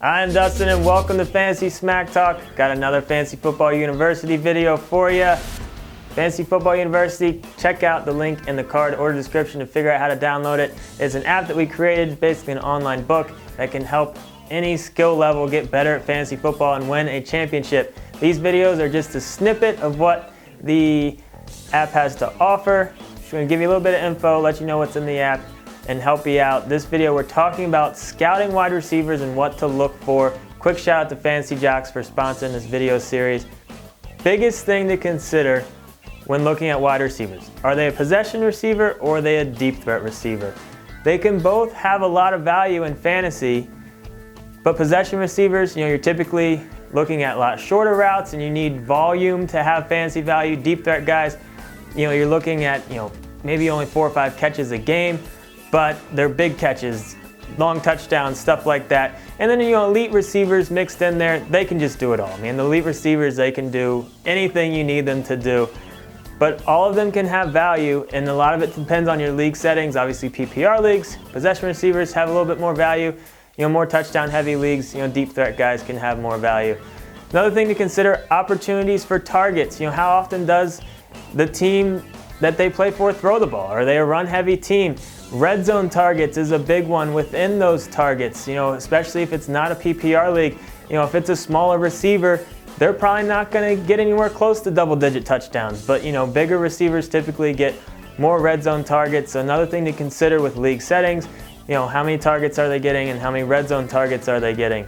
I'm Dustin and welcome to Fantasy Smack Talk. Got another Fantasy Football University video for you. Fantasy Football University, check out the link in the card or description to figure out how to download it. It's an app that we created, basically an online book that can help any skill level get better at fantasy football and win a championship. These videos are just a snippet of what the app has to offer. Just going to give you a little bit of info, let you know what's in the app, and help you out. This video we're talking about scouting wide receivers and what to look for. Quick shout out to Fantasy Jocks for sponsoring this video series. Biggest thing to consider when looking at wide receivers. Are they a possession receiver or are they a deep threat receiver? They can both have a lot of value in fantasy, but possession receivers, you're typically looking at a lot shorter routes and you need volume to have fantasy value. Deep threat guys, you're looking at maybe only 4 or 5 catches a game, but they're big catches, long touchdowns, stuff like that. And then elite receivers mixed in there, they can just do it all. The elite receivers, they can do anything you need them to do. But all of them can have value, and a lot of it depends on your league settings. Obviously PPR leagues, possession receivers have a little bit more value. More touchdown heavy leagues, deep threat guys can have more value. Another thing to consider, opportunities for targets. How often does the team that they play for throw the ball? Are they a run heavy team? Red zone targets is a big one within those targets, especially if it's not a PPR league. If it's a smaller receiver, they're probably not going to get anywhere close to double-digit touchdowns. But, bigger receivers typically get more red zone targets. So another thing to consider with league settings, how many targets are they getting and how many red zone targets are they getting?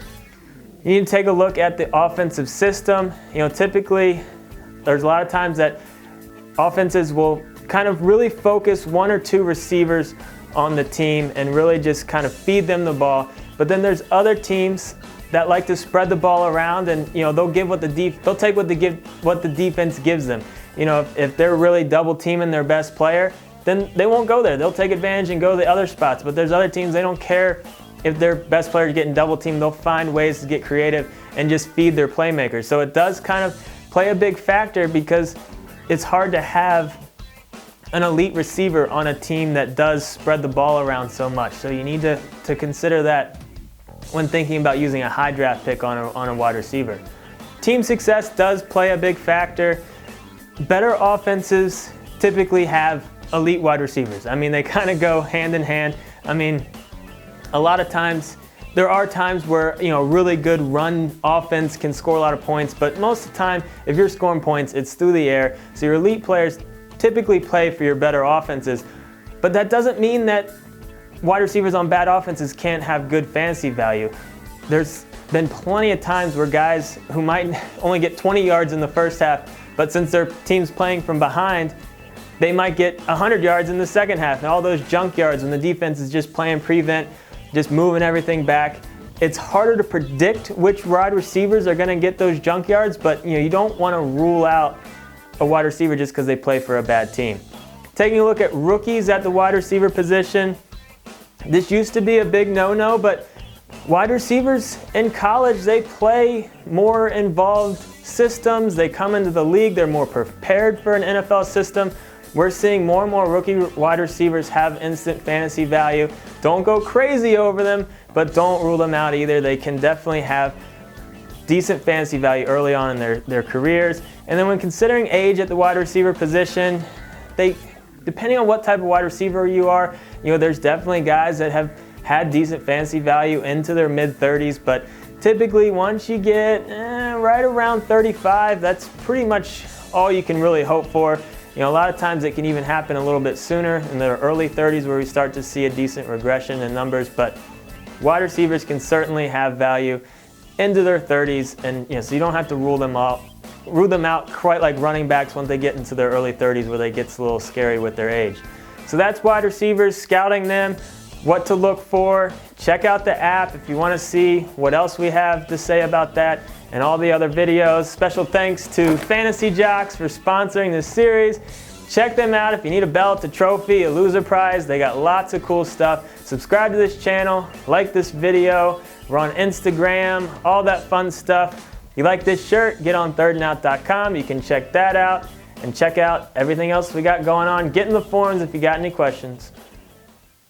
You need to take a look at the offensive system. Typically, there's a lot of times that offenses will kind of really focus 1 or 2 receivers on the team and really just kind of feed them the ball. But then there's other teams that like to spread the ball around, and they'll give they'll take what the defense gives them. If they're really double teaming their best player, then they won't go there. They'll take advantage and go to the other spots. But there's other teams, they don't care if their best player is getting double teamed. They'll find ways to get creative and just feed their playmakers. So it does kind of play a big factor because it's hard to have an elite receiver on a team that does spread the ball around so much. So you need to consider that when thinking about using a high draft pick on a wide receiver. Team success does play a big factor. Better offenses typically have elite wide receivers. They kind of go hand in hand. A lot of times, there are times where really good run offense can score a lot of points, but most of the time, if you're scoring points, it's through the air. So your elite players typically play for your better offenses, but that doesn't mean that wide receivers on bad offenses can't have good fantasy value. There's been plenty of times where guys who might only get 20 yards in the first half, but since their team's playing from behind, they might get 100 yards in the second half, and all those junk yards when the defense is just playing prevent, just moving everything back. It's harder to predict which wide receivers are going to get those junk yards, but you don't want to rule out a wide receiver just because they play for a bad team. Taking a look at rookies at the wide receiver position, this used to be a big no-no, but wide receivers in college, they play more involved systems. They come into the league, they're more prepared for an NFL system. We're seeing more and more rookie wide receivers have instant fantasy value. Don't go crazy over them, but don't rule them out either. They can definitely have decent fantasy value early on in their careers. And then when considering age at the wide receiver position, depending on what type of wide receiver you are, there's definitely guys that have had decent fantasy value into their mid-30s, but typically once you get right around 35, that's pretty much all you can really hope for. A lot of times it can even happen a little bit sooner in their early 30s where we start to see a decent regression in numbers, but wide receivers can certainly have value into their 30s, and so you don't have to rule them out quite like running backs once they get into their early 30s where they get a little scary with their age. So that's wide receivers, scouting them, what to look for. Check out the app if you want to see what else we have to say about that and all the other videos. Special thanks to Fantasy Jocks for sponsoring this series. Check them out if you need a belt, a trophy, a loser prize. They got lots of cool stuff. Subscribe to this channel, like this video. We're on Instagram, all that fun stuff. If you like this shirt, get on thirdndout.com. You can check that out and check out everything else we got going on. Get in the forums if you got any questions.